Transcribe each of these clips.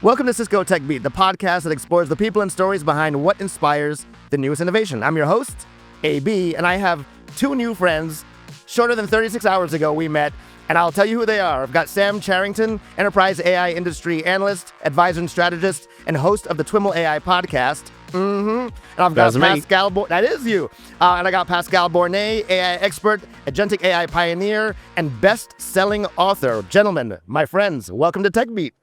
Welcome to Cisco TechBeat, the podcast that explores the people and stories behind what inspires the newest innovation. I'm your host, AB, and I have two new friends. Shorter than 36 hours ago, we met, and I'll tell you who they are. I've got Sam Charrington, enterprise AI industry analyst, advisor and strategist, and host of the Twimmel AI podcast. And I've got Pascal. That is you. And I got Pascal Bornet, AI expert, agentic AI pioneer, and best-selling author. Gentlemen, my friends, welcome to TechBeat.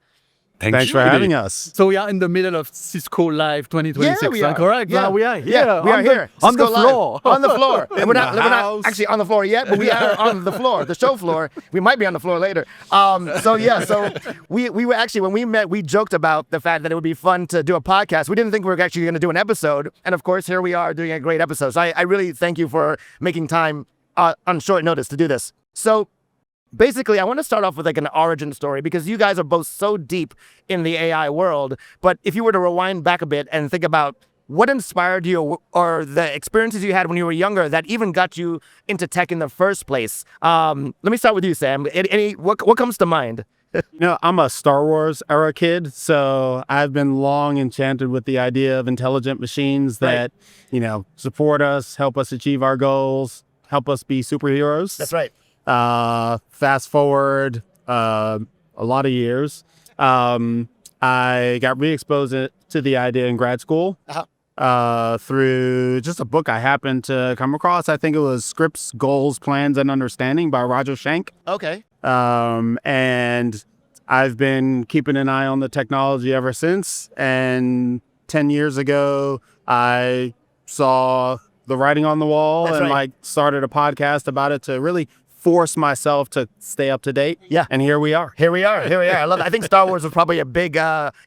Thanks for having us. So we are in the middle of Cisco Live 2026, Yeah, we are. correct? Yeah. We are here. Yeah, we are here. On the Cisco floor. Live. On the floor. And we're not house. actually on the floor yet, but we are on the floor, the show floor. We might be on the floor later. So we were actually, when we met, we joked about the fact that it would be fun to do a podcast. We didn't think we were actually going to do an episode. And of course, here we are doing a great episode. So I really thank you for making time on short notice to do this. So basically, I want to start off with like an origin story because you guys are both so deep in the AI world. But if you were to rewind back a bit and think about what inspired you or the experiences you had when you were younger that even got you into tech in the first place. Let me start with you, Sam. What comes to mind? I'm a Star Wars era kid, so I've been long enchanted with the idea of intelligent machines that, support us, help us achieve our goals, help us be superheroes. That's right. Fast forward a lot of years. I got re-exposed to the idea in grad school through just a book I happened to come across. I think it was Scripts, Goals, Plans, and Understanding by Roger Schenck. Okay. And I've been keeping an eye on the technology ever since. And 10 years ago, I saw the writing on the wall. That's and right. started a podcast about it to really force myself to stay up to date. Yeah. And here we are. Here we are. I love it. I think Star Wars was probably a big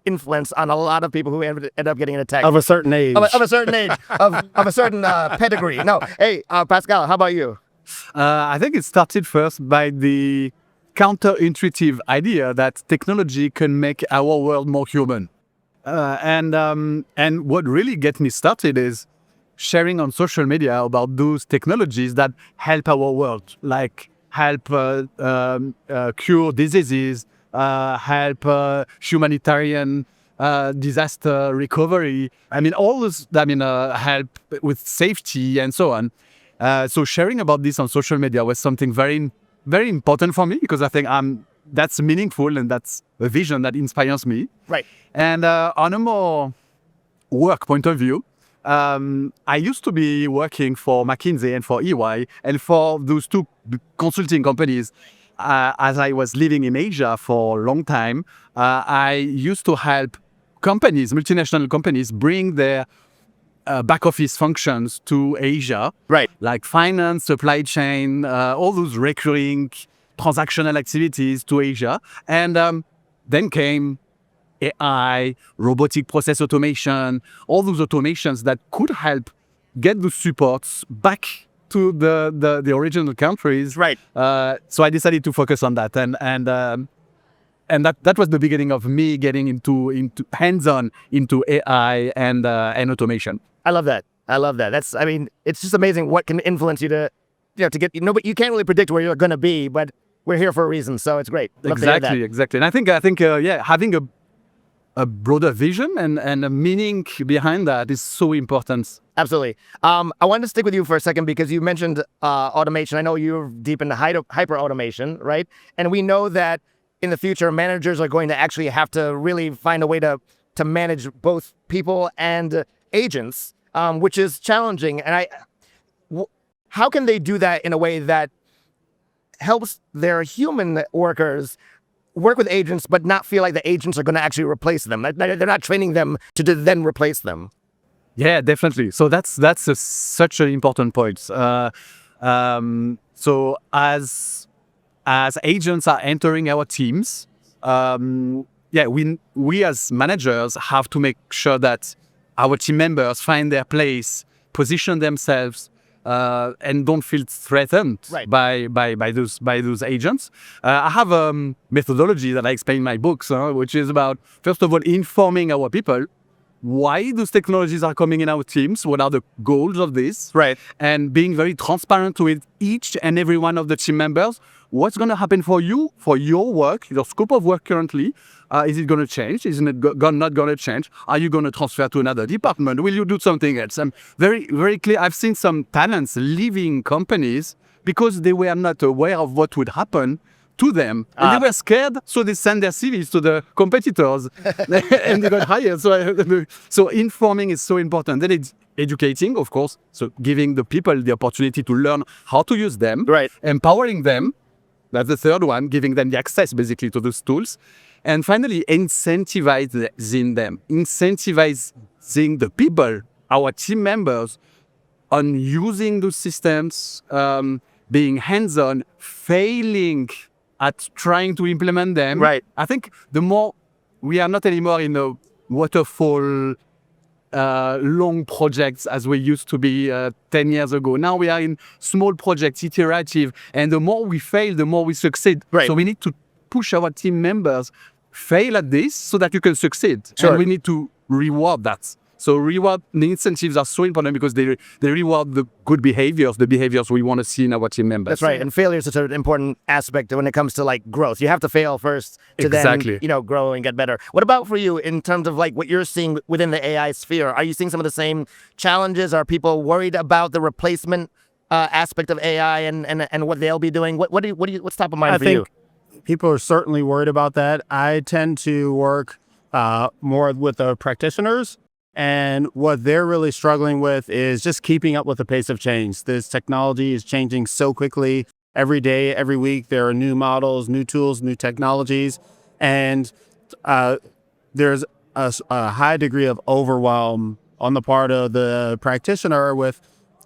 influence on a lot of people who ended up getting into tech. Of a certain age. Of a certain age, of a certain pedigree. No, hey, Pascal, how about you? I think it started first by the counterintuitive idea that technology can make our world more human. And what really gets me started is sharing on social media about those technologies that help our world, like help cure diseases, help humanitarian disaster recovery. All those, help with safety and so on. So sharing about this on social media was something very, very important for me because I think that's meaningful and that's a vision that inspires me. Right. And on a more work point of view, I used to be working for McKinsey and for EY, and for those two consulting companies, as I was living in Asia for a long time, I used to help companies, multinational companies, bring their back office functions to Asia, Right. like finance, supply chain, all those recurring transactional activities to Asia. And then came AI, robotic process automation, all those automations that could help get those supports back to the original countries. Right. So I decided to focus on that, and that was the beginning of me getting into hands-on into AI and automation. I love that. It's just amazing what can influence you to get, but you can't really predict where you're going to be, but we're here for a reason. So it's great. Love to hear that. Exactly. And I think having a broader vision and a meaning behind that is so important. Absolutely. I wanted to stick with you for a second because you mentioned automation. I know you're deep into hyper automation, right? And we know that in the future, managers are going to actually have to really find a way to manage both people and agents, which is challenging. And how can they do that in a way that helps their human workers work with agents, but not feel like the agents are going to actually replace them? They're not training them to then replace them. Yeah, definitely. So that's such an important point. So as agents are entering our teams, we as managers have to make sure that our team members find their place, position themselves, and don't feel threatened Right. by those agents. I have a methodology that I explain in my books, which is about, first of all, informing our people why those technologies are coming in our teams, what are the goals of this, Right. and being very transparent with each and every one of the team members. What's going to happen for you, for your work, your scope of work currently? Is it going to change? Isn't it not going to change? Are you going to transfer to another department? Will you do something else? I'm very, very clear. I've seen some talents leaving companies because they were not aware of what would happen to them. And they were scared, so they sent their CVs to the competitors and they got hired. So informing is so important. Then it's educating, of course, so giving the people the opportunity to learn how to use them, Right. empowering them. That's the third one, giving them the access basically to those tools. And finally, incentivizing them, incentivizing the people, our team members, on using those systems, being hands-on, failing at trying to implement them. Right. I think the more we are not anymore in a waterfall long projects as we used to be 10 years ago. Now we are in small projects, iterative, and the more we fail, the more we succeed. Right. So we need to push our team members fail at this so that you can succeed. Sure. And we need to reward that. So the incentives are so important because they reward the good behaviors, the behaviors we want to see in our team members. That's right. And failure is such an important aspect when it comes to like growth. You have to fail first to Exactly. then, grow and get better. What about for you in terms of like what you're seeing within the AI sphere? Are you seeing some of the same challenges? Are people worried about the replacement aspect of AI and what they'll be doing? What's top of mind I for you? think people are certainly worried about that. I tend to work more with the practitioners. And what they're really struggling with is just keeping up with the pace of change. This technology is changing so quickly. Every day, every week, there are new models, new tools, new technologies. And there's a high degree of overwhelm on the part of the practitioner with,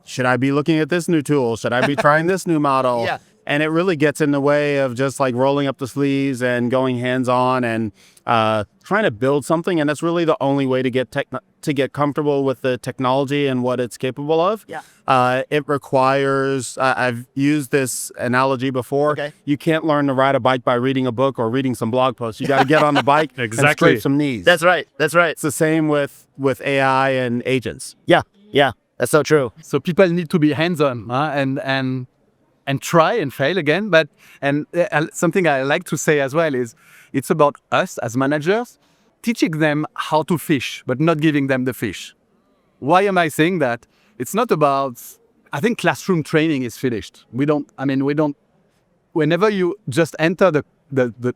should I be looking at this new tool? Should I be trying this new model? Yeah. And it really gets in the way of just like rolling up the sleeves and going hands-on and trying to build something. And that's really the only way to get comfortable with the technology and what it's capable of. Yeah. It requires, I've used this analogy before. Okay. You can't learn to ride a bike by reading a book or reading some blog posts. You got to get on the bike and Exactly. scrape some knees. That's right. That's right. It's the same with AI and agents. Yeah. Yeah. That's so true. So people need to be hands-on and try and fail again. But something I like to say as well is it's about us as managers teaching them how to fish, but not giving them the fish. Why am I saying that? It's not about, I think classroom training is finished. Whenever you just enter the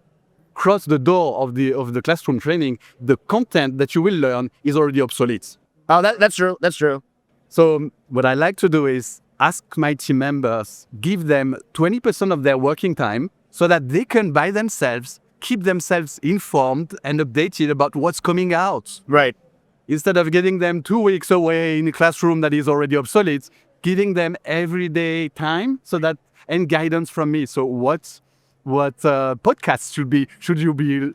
cross the door of the classroom training, the content that you will learn is already obsolete. Oh, that's true. That's true. So what I like to do is ask my team members, give them 20% of their working time so that they can by themselves keep themselves informed and updated about what's coming out. Right. Instead of getting them 2 weeks away in a classroom that is already obsolete, giving them everyday time and guidance from me. So what podcasts should you be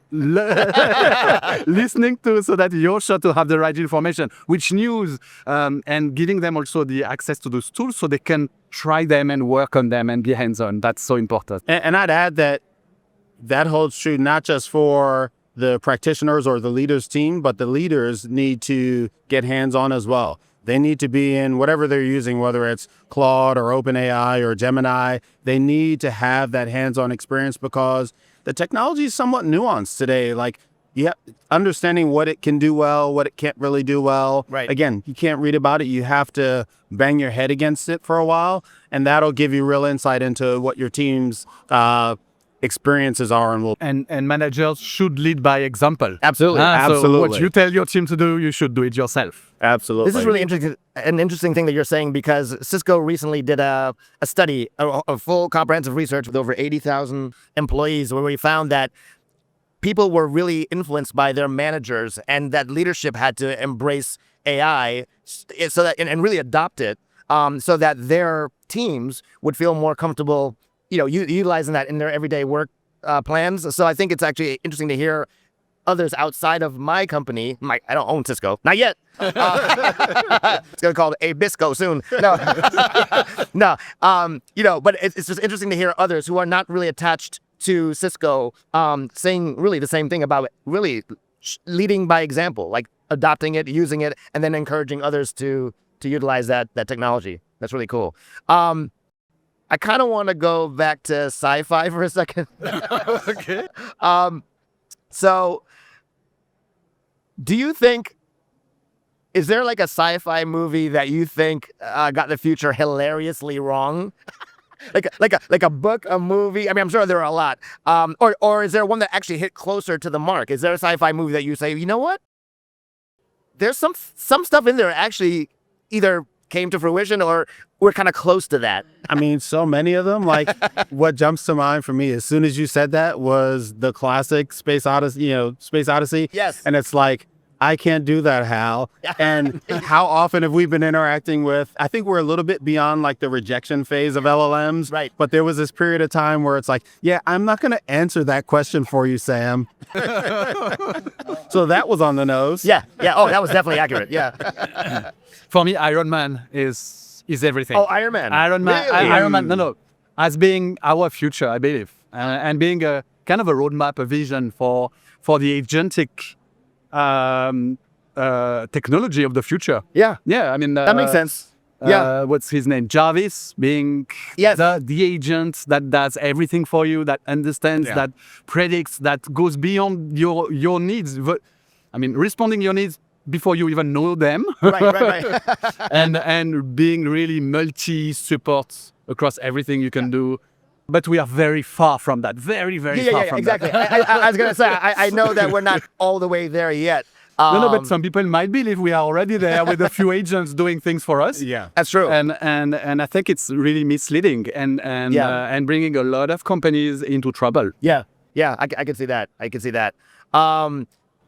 listening to so that you're sure to have the right information, which news, and giving them also the access to those tools so they can try them and work on them and be hands-on. That's so important. And I'd add that holds true not just for the practitioners or the leaders team, but the leaders need to get hands-on as well. They need to be in whatever they're using, whether it's Claude or OpenAI or Gemini. They need to have that hands-on experience because the technology is somewhat nuanced today. Like, understanding what it can do well, what it can't really do well. Right. Again, you can't read about it. You have to bang your head against it for a while, and that'll give you real insight into what your team's experiences are And managers should lead by example. Absolutely. So Absolutely. what you tell your team to do, you should do it yourself. Absolutely. This is really an interesting thing that you're saying because Cisco recently did a study, a full comprehensive research with over 80,000 employees where we found that people were really influenced by their managers and that leadership had to embrace AI so that and really adopt it so that their teams would feel more comfortable utilizing that in their everyday work plans. So I think it's actually interesting to hear others outside of my company. I don't own Cisco, not yet. It's gonna call it Abisco soon. No, but it's just interesting to hear others who are not really attached to Cisco saying really the same thing about really leading by example, like adopting it, using it, and then encouraging others to utilize that technology. That's really cool. I kind of want to go back to sci-fi for a second. Okay. So do you think, is there like a sci-fi movie that you think got the future hilariously wrong? like a book, a movie? I mean, I'm sure there are a lot. Or is there one that actually hit closer to the mark? Is there a sci-fi movie that you say, you know what? There's some stuff in there actually either came to fruition or we're kind of close to that. I mean, so many of them. Like, what jumps to mind for me as soon as you said that was the classic Space Odyssey. Space Odyssey. Yes. And it's like, I can't do that, Hal. And how often have we been interacting with? I think we're a little bit beyond like the rejection phase of LLMs. Right. But there was this period of time where it's like, yeah, I'm not going to answer that question for you, Sam. So that was on the nose. Yeah. Oh, that was definitely accurate. Yeah. For me, Iron Man is everything. Oh, Iron Man. Iron Man. Really? Iron Man. No. As being our future, I believe, and being a kind of a roadmap, a vision for the agentic technology of the future. Yeah. Yeah. I mean, That makes sense. Yeah. What's his name? Jarvis, being Yes. the agent that does everything for you, that understands, that predicts, that goes beyond your needs. I mean, responding your needs before you even know them. Right. and being really multi-support across everything you can do. But we are very far from that. Very, very far from exactly. that. I was going to say, I know that we're not all the way there yet. No, but some people might believe we are already there with a few agents doing things for us. Yeah. That's true. And I think it's really misleading and bringing a lot of companies into trouble. Yeah, I can see that.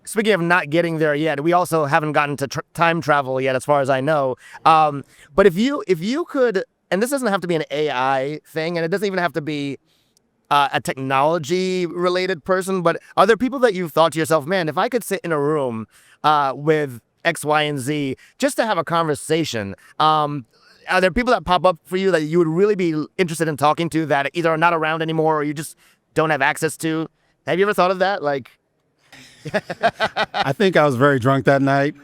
Speaking of not getting there yet, we also haven't gotten to time travel yet, as far as I know. But if you could, and this doesn't have to be an AI thing, and it doesn't even have to be a technology-related person, but are there people that you've thought to yourself, man, if I could sit in a room with X, Y, and Z just to have a conversation, are there people that pop up for you that you would really be interested in talking to that either are not around anymore or you just don't have access to? Have you ever thought of that? Like, I think I was very drunk that night.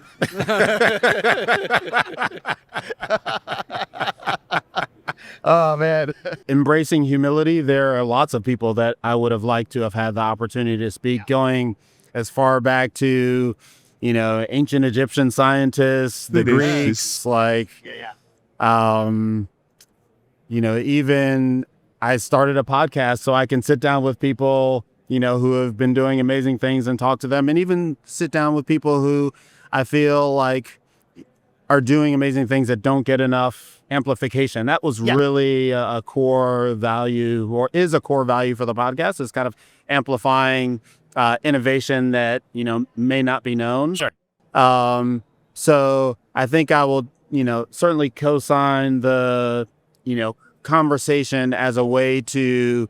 oh man. Embracing humility, there are lots of people that I would have liked to have had the opportunity to speak, going as far back to, ancient Egyptian scientists, the Greeks, even I started a podcast so I can sit down with people who have been doing amazing things and talk to them, and even sit down with people who I feel like are doing amazing things that don't get enough amplification. That was really a core value, or is a core value for the podcast, is kind of amplifying innovation that, may not be known. Sure. So I think I will, certainly co-sign the, conversation as a way to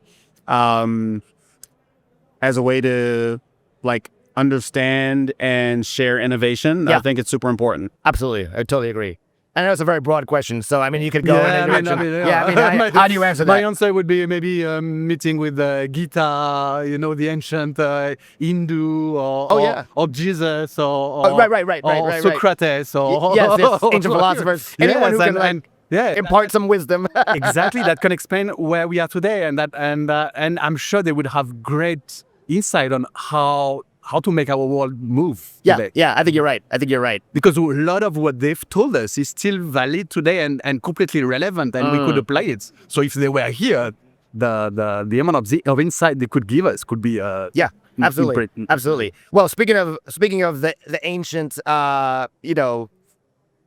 like understand and share innovation. Yeah. I think it's super important. Absolutely. I totally agree. I know it's a very broad question, so I mean, you could go in any direction. How do you answer that? My answer would be maybe meeting with Gita, the ancient Hindu, or Jesus, or right. Socrates, or yes, ancient philosophers. Anyone who can impart some wisdom. Exactly, that can explain where we are today, and I'm sure they would have great insight on how to make our world move today. Yeah, I think you're right. Because a lot of what they've told us is still valid today and completely relevant, and we could apply it. So if they were here, the amount of insight they could give us could be absolutely. Well, speaking of the ancient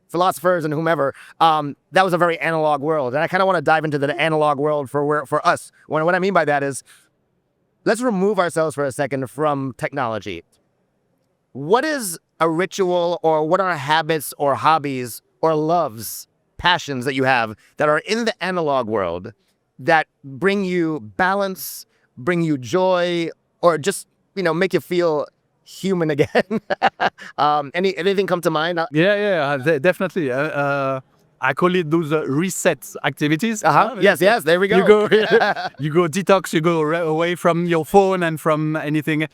philosophers and whomever, that was a very analog world, and I kind of want to dive into the analog world for us. What I mean by that is, let's remove ourselves for a second from technology. What is a ritual, or what are habits or hobbies or loves, passions that you have that are in the analog world that bring you balance, bring you joy, or just, make you feel human again? Anything come to mind? Definitely. I call it those reset activities. Yes, there we go. You go detox, you go away from your phone and from anything.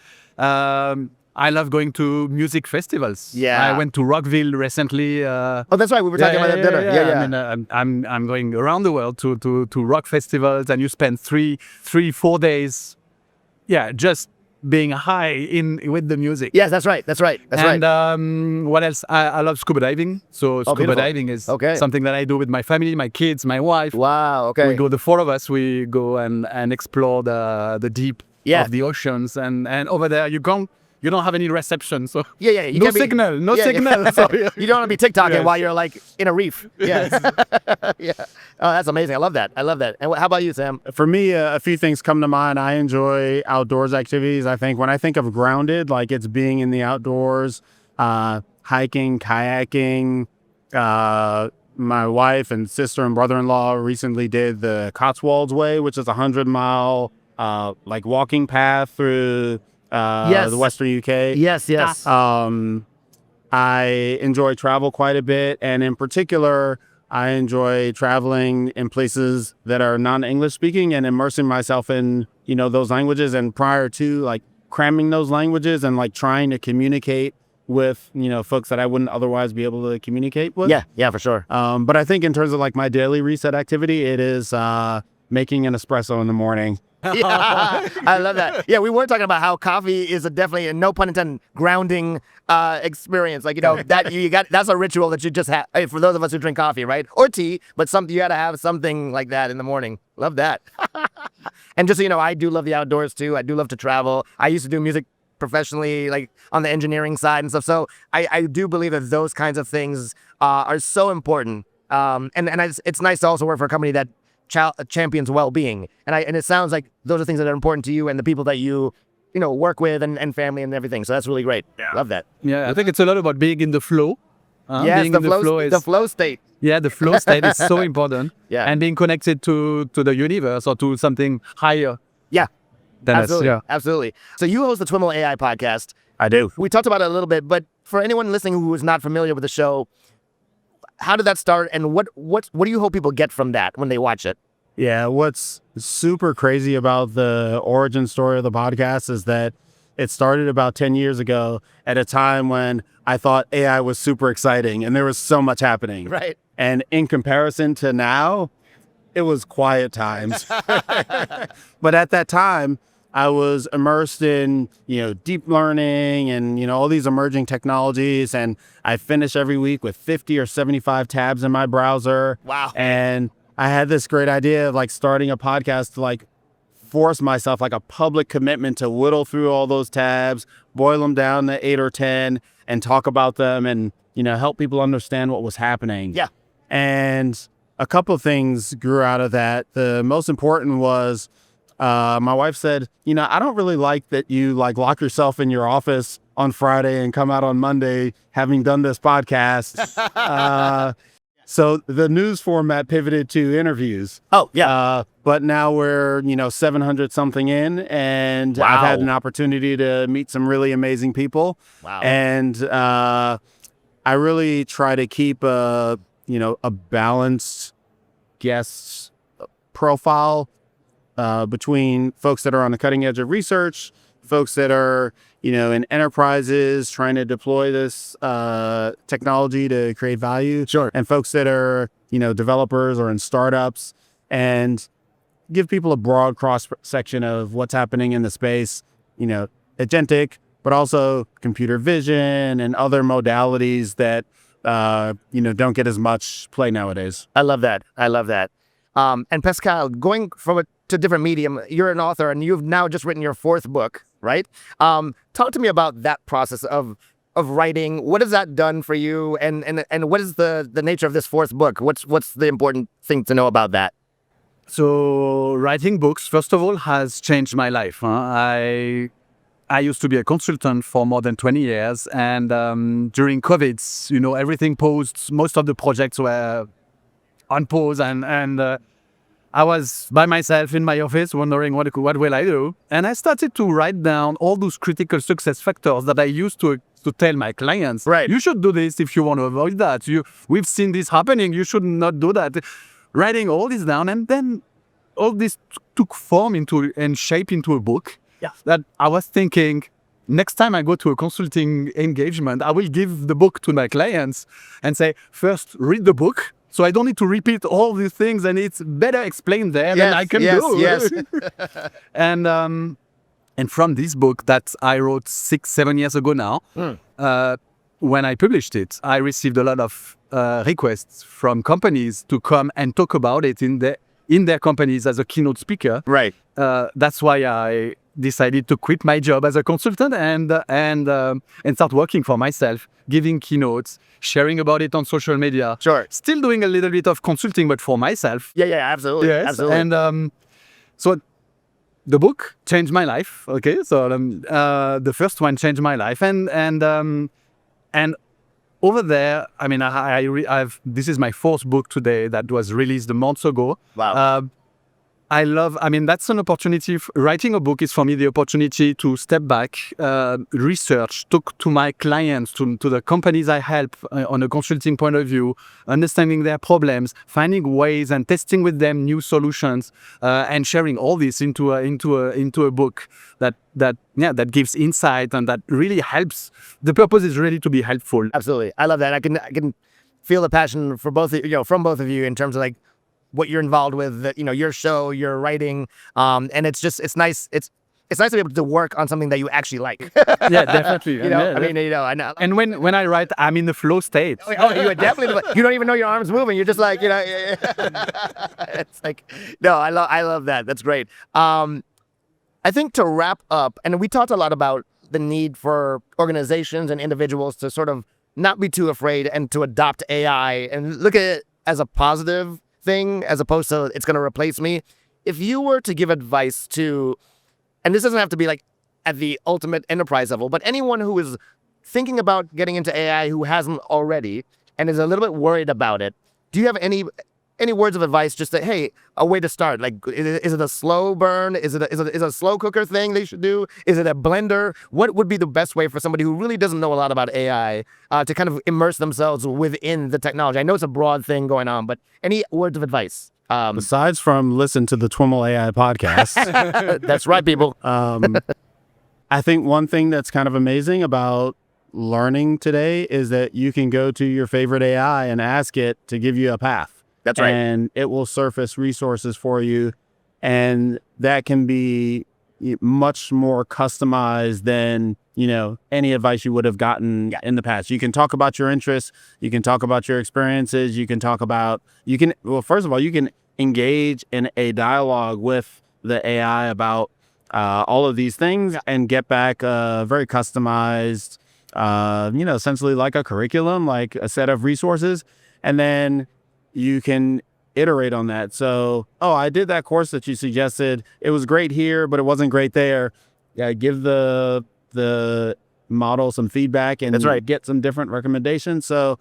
I love going to music festivals. Yeah. I went to Rockville recently. Oh, that's right. We were talking about that dinner. Yeah. I mean, I'm going around the world to rock festivals, and you spend 4 days, just being high with the music. Yes, that's right. That's right. And what else? I love scuba diving. So scuba beautiful. diving is Okay. something that I do with my family, my kids, my wife. Wow. Okay. We go, the four of us, we go and explore the deep of the oceans. And over there, you don't have any reception. So Yeah. You no can't be- signal, no Yeah, signal. yeah. So, You don't want to be TikToking Yes. while you're like in a reef. Yes. Yeah. Oh, that's amazing. I love that. And how about you, Sam? For me, a few things come to mind. I enjoy outdoors activities. I think when I think of grounded, like it's being in the outdoors, hiking, kayaking. My wife and sister and brother-in-law recently did the Cotswolds Way, which is a 100-mile like walking path through Yes. the Western UK. Yes. I enjoy travel quite a bit, and in particular, I enjoy traveling in places that are non-English speaking and immersing myself in, those languages. And prior to like cramming those languages and like trying to communicate with, folks that I wouldn't otherwise be able to communicate with. Yeah, for sure. But I think in terms of like my daily reset activity, it is making an espresso in the morning. Yeah, I love that. Yeah, we were talking about how coffee is definitely, and no pun intended, grounding experience. Like, that you got, that's a ritual that you just have for those of us who drink coffee, right? Or tea, but you got to have something like that in the morning. Love that. And just so you know, I do love the outdoors too. I do love to travel. I used to do music professionally, like on the engineering side and stuff. So I do believe that those kinds of things are so important. And it's nice to also work for a company that champions well-being, and it sounds like those are things that are important to you and the people that you work with and family and everything. So that's really great. Love that. I think it's a lot about being in the flow. Yes, being the in flow, the flow state. Yeah, the flow state is so important. Yeah. And being connected to the universe or to something higher Yeah, than absolutely, us. absolutely. So you host the Twiml AI podcast. I do. We talked about it a little bit, but for anyone listening who is not familiar with the show, how did that start, and what do you hope people get from that when they watch it? Yeah, what's super crazy about the origin story of the podcast is that it started about 10 years ago at a time when I thought AI was super exciting and there was so much happening. Right. And in comparison to now, it was quiet times. But at that time, I was immersed in, deep learning and, all these emerging technologies. And I finish every week with 50 or 75 tabs in my browser. Wow. And I had this great idea of like starting a podcast to like force myself like a public commitment to whittle through all those tabs, boil them down to 8 or 10 and talk about them and, help people understand what was happening. Yeah. And a couple of things grew out of that. The most important was my wife said, I don't really like that you like lock yourself in your office on Friday and come out on Monday having done this podcast. So the news format pivoted to interviews. Oh, yeah. But now we're, 700 something in, and I've had an opportunity to meet some really amazing people. Wow. And I really try to keep a balanced guest profile between folks that are on the cutting edge of research, folks that are, in enterprises trying to deploy this technology to create value. Sure. And folks that are, developers or in startups, and give people a broad cross section of what's happening in the space, agentic, but also computer vision and other modalities that, don't get as much play nowadays. I love that. And Pascal, going from to different medium, you're an author and you've now just written your 4th book, right? Talk to me about that process of writing. What has that done for you? And what is the nature of this 4th book? What's the important thing to know about that? So writing books, first of all, has changed my life. I used to be a consultant for more than 20 years. And during COVID, everything paused. Most of the projects were on pause. And I was by myself in my office wondering what will I do. And I started to write down all those critical success factors that I used to tell my clients. Right. You should do this if you want to avoid that. We've seen this happening. You should not do that. Writing all this down, and then all this took form and shape into a book. Yeah. That I was thinking, next time I go to a consulting engagement, I will give the book to my clients and say, first, read the book. So I don't need to repeat all these things, and it's better explained there than I can do. Yes. And from this book that I wrote 6-7 years ago now, when I published it, I received a lot of requests from companies to come and talk about it in their companies as a keynote speaker. Right. That's why I decided to quit my job as a consultant and start working for myself, giving keynotes, sharing about it on social media. Sure. Still doing a little bit of consulting, but for myself. Yeah, absolutely. Yes. Absolutely. And so the book changed my life. Okay, so the first one changed my life, and over there, I mean, this is my fourth book today that was released a month ago. Wow. That's an opportunity. Writing a book is for me the opportunity to step back, research, talk to my clients, to the companies I help on a consulting point of view, understanding their problems, finding ways and testing with them new solutions, and sharing all this into a book that gives insight and that really helps. The purpose is really to be helpful. Absolutely. I love that. I can feel the passion for both from both of you in terms of like what you're involved with, your show, your writing, and it's nice. It's nice to be able to work on something that you actually like. Yeah, definitely. I know. And when I write, I'm in the flow state. You are definitely. You don't even know your arms moving. You're just like, It's like, no, I love that. That's great. I think to wrap up, and we talked a lot about the need for organizations and individuals to sort of not be too afraid and to adopt AI and look at it as a positive thing as opposed to it's going to replace me. If you were to give advice to, and this doesn't have to be like at the ultimate enterprise level, but anyone who is thinking about getting into AI who hasn't already and is a little bit worried about it, do you have any words of advice just that, hey, a way to start? Like, is it a slow burn? Is it a slow cooker thing they should do? Is it a blender? What would be the best way for somebody who really doesn't know a lot about AI to kind of immerse themselves within the technology? I know it's a broad thing going on, but any words of advice? Besides from listen to the Twimmel AI podcast. That's right, people. I think one thing that's kind of amazing about learning today is that you can go to your favorite AI and ask it to give you a path. That's right. And it will surface resources for you. And that can be much more customized than, any advice you would have gotten in the past. You can talk about your interests. You can talk about your experiences. First of all, you can engage in a dialogue with the AI about all of these things and get back a very customized, essentially like a curriculum, like a set of resources. And then you can iterate on that. So, I did that course that you suggested. It was great here, but it wasn't great there. Yeah, give the model some feedback and That's right. Get some different recommendations. So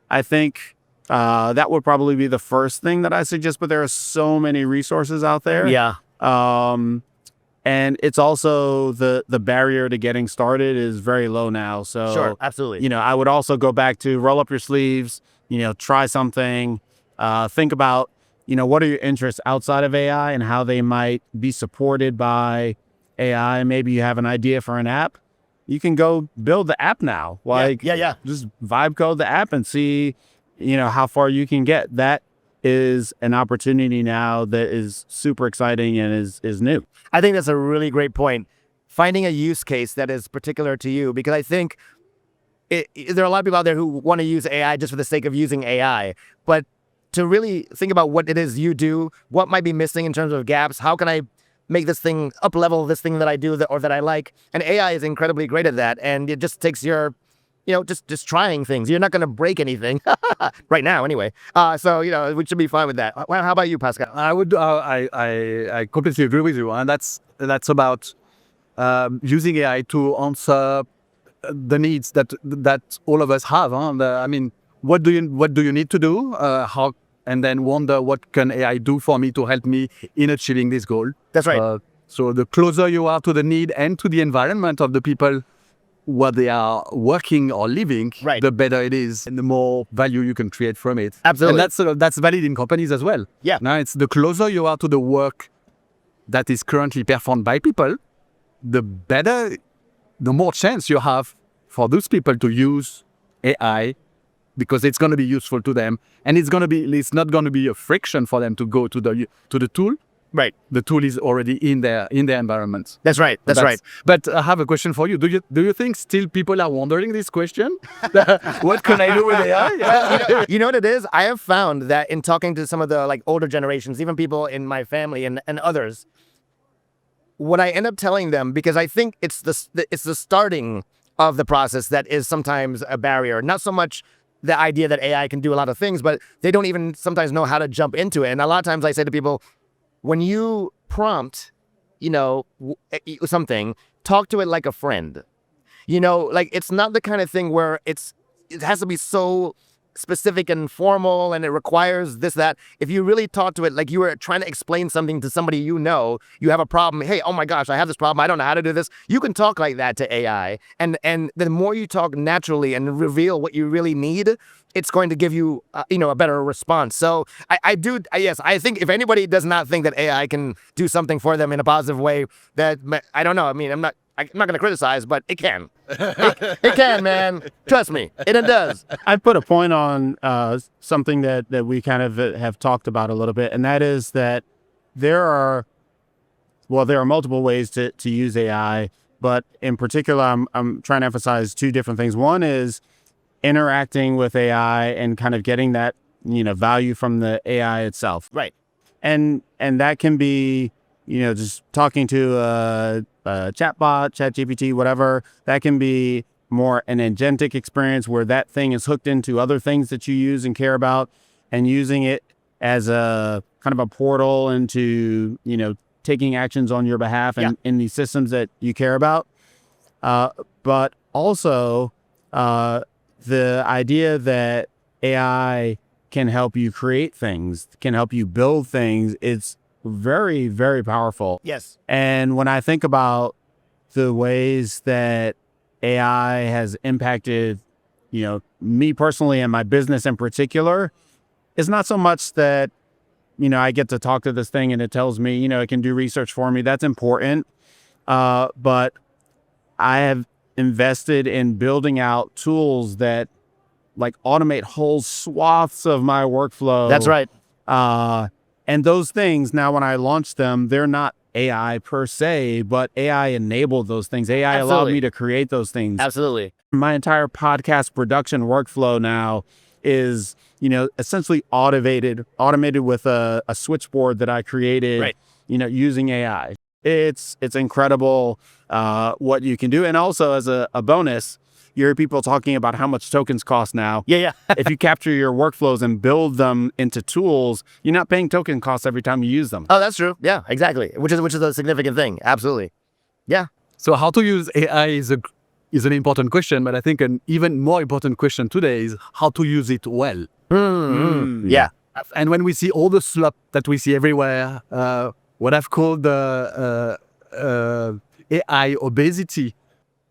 I think that would probably be the first thing that I suggest, but there are so many resources out there. Yeah. And it's also the barrier to getting started is very low now. So Sure, absolutely. I would also go back to roll up your sleeves, try something. Think about, what are your interests outside of AI and how they might be supported by AI. Maybe you have an idea for an app. You can go build the app now. Yeah. Just vibe code the app and see, how far you can get. That is an opportunity now that is super exciting and is new. I think that's a really great point. Finding a use case that is particular to you, because I think there are a lot of people out there who want to use AI just for the sake of using AI. But to really think about what it is you do, what might be missing in terms of gaps, how can I make this thing up-level this thing that I do or that I like? And AI is incredibly great at that. And it just takes your, just trying things. You're not going to break anything right now anyway. So, we should be fine with that. How about you, Pascal? I completely agree with you. And that's about using AI to answer the needs that all of us have. What do you need to do? And then wonder what can AI do for me to help me in achieving this goal. That's right. So the closer you are to the need and to the environment of the people where they are working or living, right, the better it is and the more value you can create from it. Absolutely. And that's valid in companies as well. Yeah. Now it's the closer you are to the work that is currently performed by people, the better the more chance you have for those people to use AI, because it's going to be useful to them, and it's not going to be a friction for them to go to the tool. Right. The tool is already in their environment. That's right. That's right. But I have a question for you. Do you think still people are wondering this question? What can I do with AI? Well, you know what it is? I have found that in talking to some of the like older generations, even people in my family and others, what I end up telling them, because I think it's the starting of the process that is sometimes a barrier. Not so much the idea that AI can do a lot of things, but they don't even sometimes know how to jump into it. And a lot of times I say to people, when you prompt, something, talk to it like a friend. Like it's not the kind of thing where it has to be so specific and formal and it requires this, that. If you really talk to it like you were trying to explain something to somebody, you have a problem. Hey, oh my gosh, I have this problem. I don't know how to do this. You can talk like that to AI. And the more you talk naturally and reveal what you really need, it's going to give you, a better response. So I think if anybody does not think that AI can do something for them in a positive way, that, I don't know. I mean, I'm not going to criticize, but it can. It can, man. Trust me. It does. I put a point on something that we kind of have talked about a little bit, and that is that there are multiple ways to use AI, but in particular, I'm trying to emphasize two different things. One is interacting with AI and kind of getting that, value from the AI itself. Right. And that can be, just talking to a chatbot, ChatGPT, whatever. That can be more an agentic experience where that thing is hooked into other things that you use and care about, and using it as a kind of a portal into, taking actions on your behalf and in these systems that you care about. But also the idea that AI can help you create things, can help you build things, it's very, very powerful. Yes. And when I think about the ways that AI has impacted, me personally and my business in particular, it's not so much that, I get to talk to this thing and it tells me, it can do research for me. That's important. But I have invested in building out tools that like automate whole swaths of my workflow. That's right. And those things, now when I launch them, they're not AI per se, but AI enabled those things. AI allowed me to create those things. Absolutely. My entire podcast production workflow now is, essentially automated with a switchboard that I created, using AI. It's incredible what you can do. And also as a bonus, you hear people talking about how much tokens cost now. Yeah. If you capture your workflows and build them into tools, you're not paying token costs every time you use them. Oh, that's true. Yeah, exactly. Which is a significant thing. Absolutely. Yeah. So how to use AI is an important question, but I think an even more important question today is how to use it well. Yeah. And when we see all the slop that we see everywhere, what I've called the AI obesity.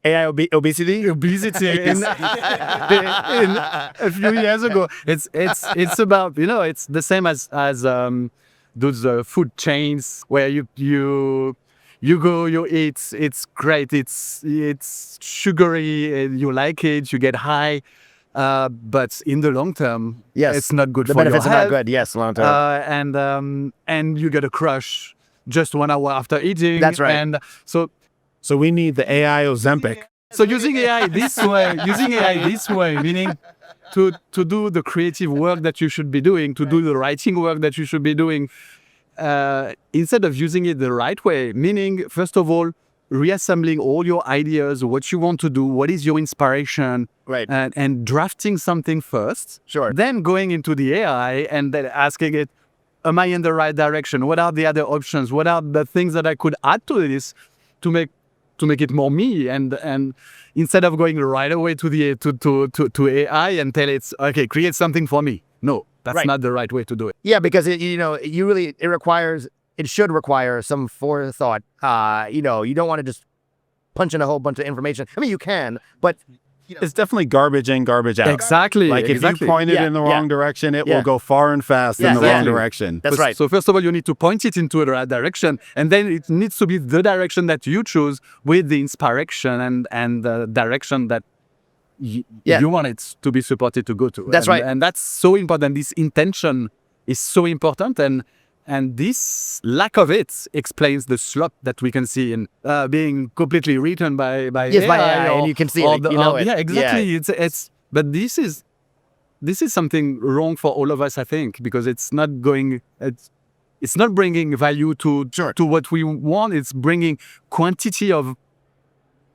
AI obesity? Obesity in a few years ago. It's about, it's the same as those food chains where you go, you eat, it's great, it's sugary, you like it, you get high, but in the long term, it's not good for your health. The benefits are not good, yes, long term. And you get a crush just 1 hour after eating. That's right. And So we need the AI Ozempic. So using AI this way, meaning to do the creative work that you should be doing, to do the writing work that you should be doing, instead of using it the right way, meaning, first of all, reassembling all your ideas, what you want to do, what is your inspiration, right, and drafting something first. Sure. Then going into the AI and then asking it, am I in the right direction? What are the other options? What are the things that I could add to this to make it more me, and instead of going right away to the to AI and tell it, okay, create something for me. No, that's not the right way to do it. Yeah, because it should require some forethought. You don't want to just punch in a whole bunch of information. I mean, you can, but It's definitely garbage in, garbage out. Exactly. Like if exactly. you point it Yeah, in the yeah. wrong direction, it Yeah. will go far and fast Yeah, in the wrong exactly. direction. That's right. So first of all, you need to point it into the right direction, and then it needs to be the direction that you choose with the inspiration and the direction that Yeah. you want it to be supported to go to. That's right. And that's so important. This intention is so important, and this lack of it explains the slop that we can see in being completely written by Yes, AI, by AI, and you can see it, you know it. Yeah, exactly. Yeah. It's but this is something wrong for all of us, I think, because it's not bringing value to what we want. It's bringing quantity of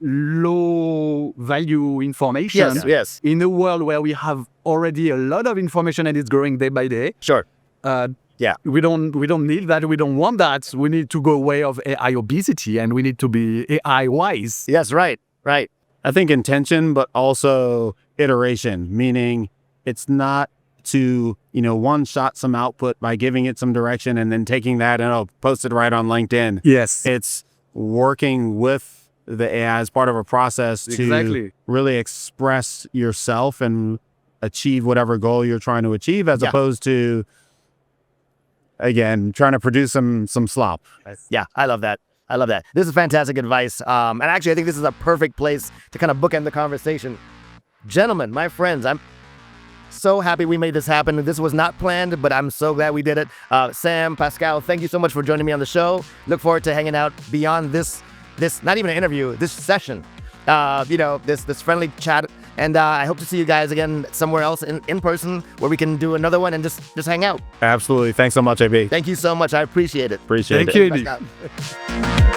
low value information Yes. in a world where we have already a lot of information and it's growing day by day. Sure. We don't need that. We don't want that. We need to go way of AI obesity, and we need to be AI wise. Yes, right. I think intention, but also iteration, meaning it's not to, one shot some output by giving it some direction and then taking that and post it right on LinkedIn. Yes. It's working with the AI as part of a process to really express yourself and achieve whatever goal you're trying to achieve, as opposed to, again, trying to produce some slop. Yeah, I love that. This is fantastic advice. And actually, I think this is a perfect place to kind of bookend the conversation. Gentlemen, my friends, I'm so happy we made this happen. This was not planned, but I'm so glad we did it. Sam, Pascal, thank you so much for joining me on the show. Look forward to hanging out beyond this not even an interview, this session, this friendly chat. And I hope to see you guys again somewhere else in person where we can do another one and just hang out. Absolutely. Thanks so much, AB. Thank you so much. I appreciate it. Appreciate it. Thank you, Pascal.